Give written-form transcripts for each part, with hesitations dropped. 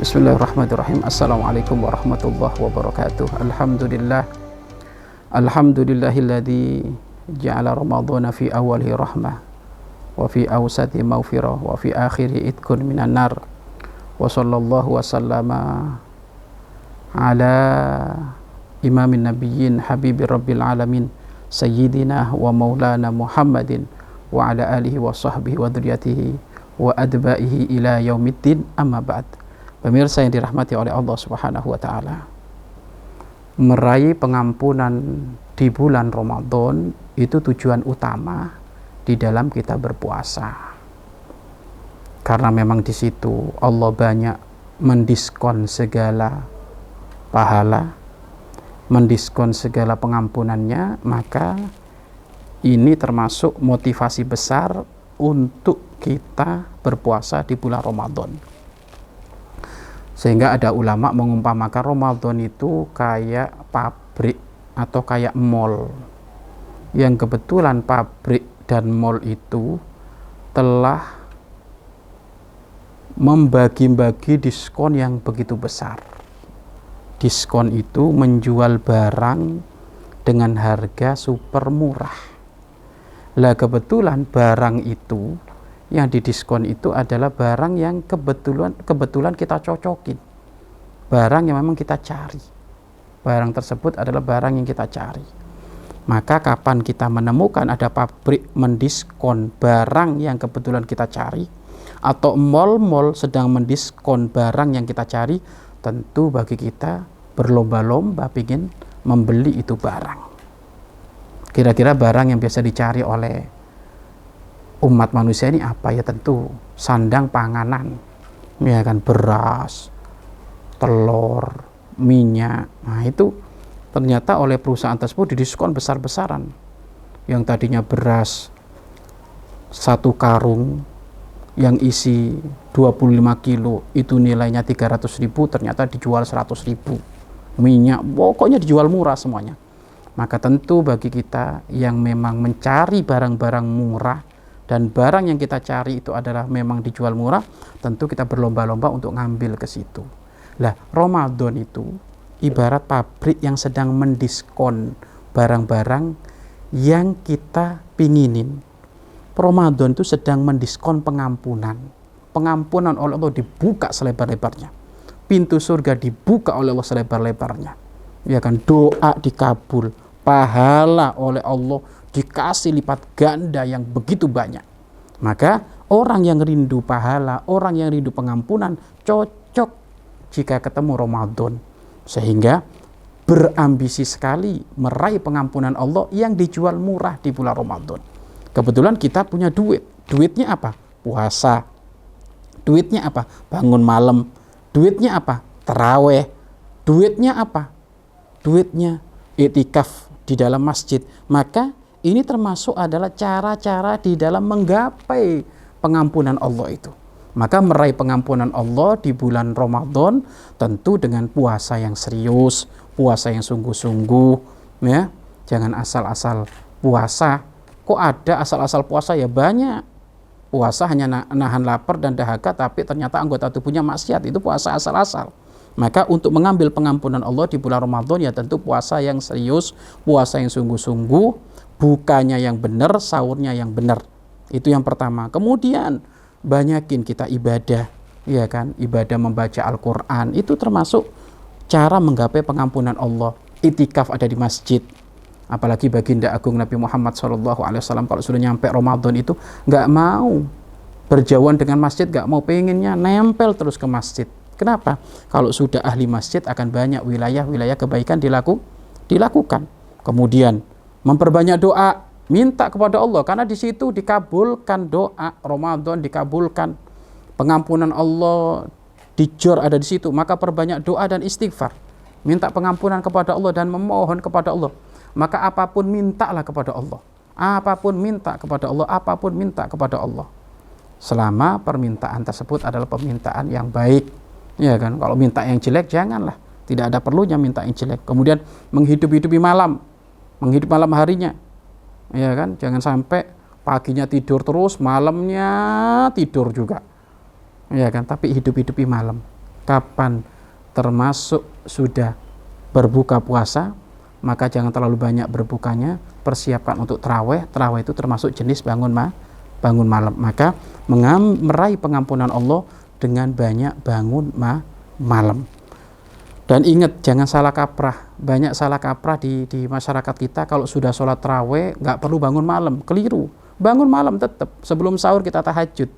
Bismillahirrahmanirrahim. Assalamualaikum warahmatullahi wabarakatuh. Alhamdulillahilladzi ja'ala ramadhana fi awwalihi rahmah wa fi awsati maghfirah wa fi akhiri idkun minan nar. Wa sallallahu wa sallama ala imamin nabiyyin habibir rabbil alamin sayyidina wa maulana Muhammadin wa ala alihi wa sahbihi wa dzurriyyatihi wa adba'ihi ila yaumiddin, amma ba'd. Pemirsa yang dirahmati oleh Allah Subhanahu wa taala, meraih pengampunan di bulan Ramadan itu tujuan utama di dalam kita berpuasa. Karena memang di situ Allah banyak mendiskon segala pahala, mendiskon segala pengampunannya, maka ini termasuk motivasi besar untuk kita berpuasa di bulan Ramadan. Sehingga ada ulama mengumpamakan Ramadan itu kayak pabrik atau kayak mall, yang kebetulan pabrik dan mall itu telah membagi-bagi diskon yang begitu besar. Diskon itu menjual barang dengan harga super murah. Lah kebetulan barang itu yang didiskon itu adalah barang yang kebetulan kita cocokin, barang yang memang kita cari. Barang tersebut adalah barang yang kita cari. Maka kapan kita menemukan ada pabrik mendiskon barang yang kebetulan kita cari, atau mall-mall sedang mendiskon barang yang kita cari, tentu bagi kita berlomba-lomba ingin membeli itu barang. Kira-kira barang yang biasa dicari oleh umat manusia ini apa? Ya tentu sandang panganan, ya kan, beras, telur, minyak. Nah itu ternyata oleh perusahaan tersebut didiskon besar-besaran. Yang tadinya beras satu karung yang isi 25 kilo itu nilainya 300.000, ternyata dijual 100.000. Minyak pokoknya dijual murah semuanya. Maka tentu bagi kita yang memang mencari barang-barang murah dan barang yang kita cari itu adalah memang dijual murah, tentu kita berlomba-lomba untuk ngambil ke situ. Lah, Ramadan itu ibarat pabrik yang sedang mendiskon barang-barang yang kita pinginin. Ramadan itu sedang mendiskon pengampunan. Pengampunan oleh Allah dibuka selebar-lebarnya. Pintu surga dibuka oleh Allah selebar-lebarnya. Ya kan, doa dikabul, pahala oleh Allah dikasih lipat ganda yang begitu banyak. Maka orang yang rindu pahala, orang yang rindu pengampunan cocok jika ketemu Ramadan, sehingga berambisi sekali meraih pengampunan Allah yang dijual murah di bulan Ramadan. Kebetulan kita punya duit. Duitnya apa? Puasa. Duitnya apa? Bangun malam. Duitnya apa? Taraweh. Duitnya apa? Duitnya iktikaf di dalam masjid. Maka ini termasuk adalah cara-cara di dalam menggapai pengampunan Allah itu. Maka meraih pengampunan Allah di bulan Ramadan tentu dengan puasa yang serius, puasa yang sungguh-sungguh, ya. Jangan asal-asal puasa. Kok ada asal-asal puasa? Ya banyak. Puasa hanya nahan lapar dan dahaga, tapi ternyata anggota tubuhnya maksiat, itu puasa asal-asal. Maka untuk mengambil pengampunan Allah di bulan Ramadan ya tentu puasa yang serius, puasa yang sungguh-sungguh, bukanya yang benar, sahurnya yang benar. Itu yang pertama. Kemudian banyakin kita ibadah, ya kan? Ibadah membaca Al-Qur'an itu termasuk cara menggapai pengampunan Allah. Iktikaf ada di masjid. Apalagi baginda agung Nabi Muhammad SAW kalau sudah nyampe Ramadan itu nggak mau berjauhan dengan masjid, nggak mau, pengennya nempel terus ke masjid. Kenapa? Kalau sudah ahli masjid akan banyak wilayah-wilayah kebaikan dilakukan. Kemudian memperbanyak doa, minta kepada Allah, karena di situ dikabulkan doa. Ramadan dikabulkan, pengampunan Allah dijor ada di situ. Maka perbanyak doa dan istighfar, minta pengampunan kepada Allah dan memohon kepada Allah. Maka apapun mintalah kepada Allah, apapun minta kepada Allah, apapun minta kepada Allah, selama permintaan tersebut adalah permintaan yang baik, ya kan. Kalau minta yang jelek janganlah, tidak ada perlunya minta yang jelek. Kemudian menghidup-hidupi malam, menghidup malam harinya, ya kan. Jangan sampai paginya tidur terus, malamnya tidur juga, ya kan. Tapi hidup-hidupi malam, Kapan termasuk sudah berbuka puasa, maka jangan terlalu banyak berbukanya, persiapkan untuk tarawih. Tarawih itu termasuk jenis bangun malam. Maka meraih pengampunan Allah dengan banyak bangun malam. Dan ingat, jangan salah kaprah. Banyak salah kaprah di masyarakat kita. Kalau sudah sholat tarawih nggak perlu bangun malam, keliru. Bangun malam tetap. Sebelum sahur kita tahajud,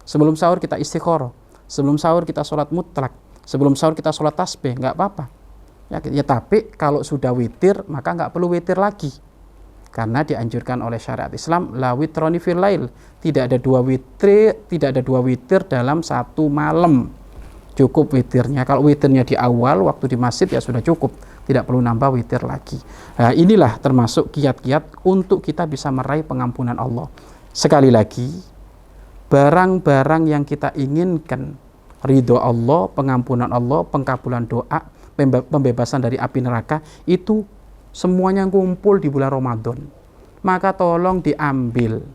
sebelum sahur kita istikharah, sebelum sahur kita sholat mutlak, sebelum sahur kita sholat tasbih, nggak apa-apa. Ya, tapi kalau sudah witir, maka nggak perlu witir lagi. Karena dianjurkan oleh syariat Islam, la witroni fil lail. Tidak ada dua witir dalam satu malam. Cukup witirnya. Kalau witirnya di awal waktu di masjid ya sudah cukup, tidak perlu nambah witir lagi. Nah, inilah termasuk kiat-kiat untuk kita bisa meraih pengampunan Allah. Sekali lagi, barang-barang yang kita inginkan, ridho Allah, pengampunan Allah, pengkabulan doa, pembebasan dari api neraka, itu semuanya kumpul di bulan Ramadan. Maka tolong diambil,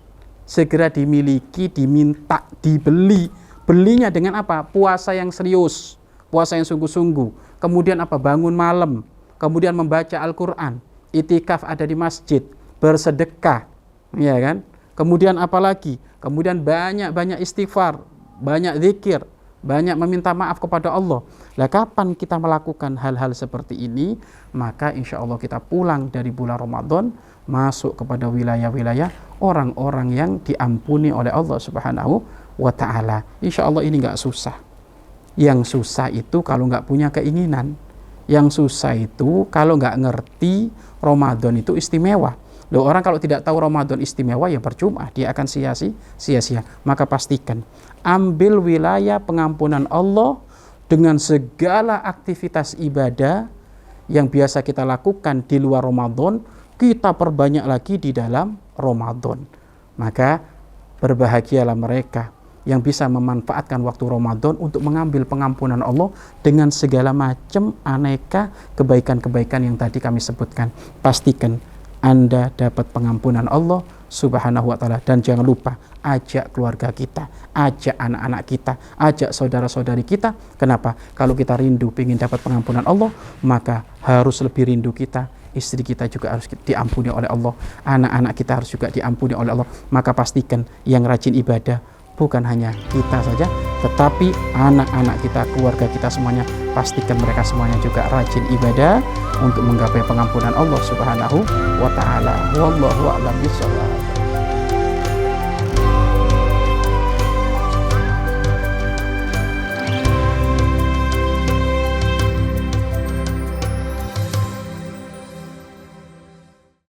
segera dimiliki, diminta, dibeli. Belinya dengan apa? Puasa yang serius, puasa yang sungguh-sungguh. Kemudian apa? Bangun malam, kemudian membaca Al-Quran, itikaf ada di masjid, bersedekah, ya kan? Kemudian apa lagi? Kemudian banyak-banyak istighfar, banyak zikir, banyak meminta maaf kepada Allah. Nah, kapan kita melakukan hal-hal seperti ini, maka insya Allah kita pulang dari bulan Ramadan, masuk kepada wilayah-wilayah orang-orang yang diampuni oleh Allah Subhanahu wa ta'ala. Insya Allah ini nggak susah. Yang susah itu kalau nggak punya keinginan. Yang susah itu kalau nggak ngerti Ramadan itu istimewa. Loh, orang kalau tidak tahu Ramadan istimewa ya percuma, dia akan sia-sia. Maka pastikan ambil wilayah pengampunan Allah dengan segala aktivitas ibadah yang biasa kita lakukan di luar Ramadan, kita perbanyak lagi di dalam Ramadan. Maka berbahagialah mereka yang bisa memanfaatkan waktu Ramadan untuk mengambil pengampunan Allah dengan segala macam aneka kebaikan-kebaikan yang tadi kami sebutkan. Pastikan Anda dapat pengampunan Allah Subhanahu wa ta'ala. Dan jangan lupa, ajak keluarga kita, ajak anak-anak kita, ajak saudara-saudari kita. Kenapa? Kalau kita rindu ingin dapat pengampunan Allah, maka harus lebih rindu kita. Istri kita juga harus diampuni oleh Allah, anak-anak kita harus juga diampuni oleh Allah. Maka pastikan yang rajin ibadah bukan hanya kita saja, tetapi anak-anak kita, keluarga kita semuanya, pastikan mereka semuanya juga rajin ibadah untuk menggapai pengampunan Allah Subhanahu wa ta'ala. Wallahu a'lam bishawab.